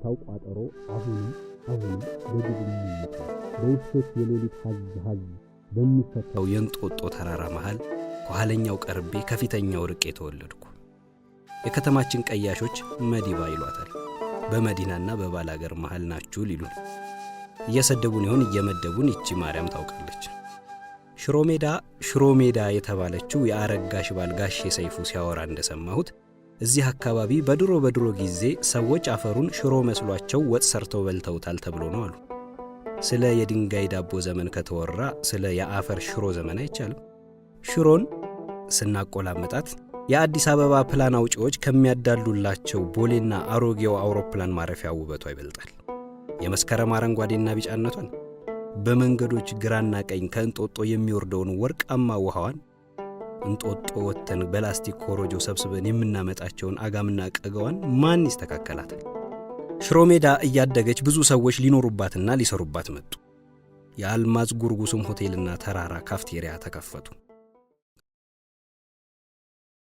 የጨዋታው ቋጠሮ አሁንም በግብኝነት በውሾች የሌሊት ሀዝ በሚፈታው የእንጦጦ ተራራ መሃል ከኋለኛው ቀርቤ ከፊተኛው ርቄ ተወለድኩ። የከተማችን ቀያሾች መዲባ ይሏታል። በመዲናና በባላገር መሃል ናችሁ ሊሉን እየሰደቡን ይሆን እየመደቡን ይቺ ማርያም ታውቃለች። ሽሮ ሜዳ የተባለችው የአረጋሽ ባልጋሽ ሰይፉ ሲያወራ እንደሰማሁት እዚህ አካባቢ በድሮ ጊዜ ሰዎች አፈሩን ሽሮ መስሏቸው ወጥ ሰርተው በልተውታል ተብሎ ነው አሉ። ስለ የድንጋይ ዳቦ ዘመን ከተወራ ስለ የአፈር ሽሮ ዘመን አይቻልም። ሽሮን ስናቆላምጣት የአዲስ አበባ ፕላን አውጪዎች ከሚያዳሉላቸው ቦሌና አሮጌው አውሮፕላን ማረፊያ ውበቷ ይበልጣል። የመስከረም አረንጓዴና ቢጫነቷን በመንገዶች ግራና ቀኝ ከእንጦጦ የሚወርደውን ወርቃማ ውሃዋን እንጦጦ ወተን በላስቲክ ኮሮጆ ሰብስበን የምናመጣቸውን አጋምና ቀገዋን ማን ይስተካከላታል? ሽሮ ሜዳ እያደገች ብዙ ሰዎች ሊኖሩባትና ሊሰሩባት መጡ። የአልማዝ ጉርጉስም ሆቴልና ተራራ ካፍቴሪያ ተከፈቱ።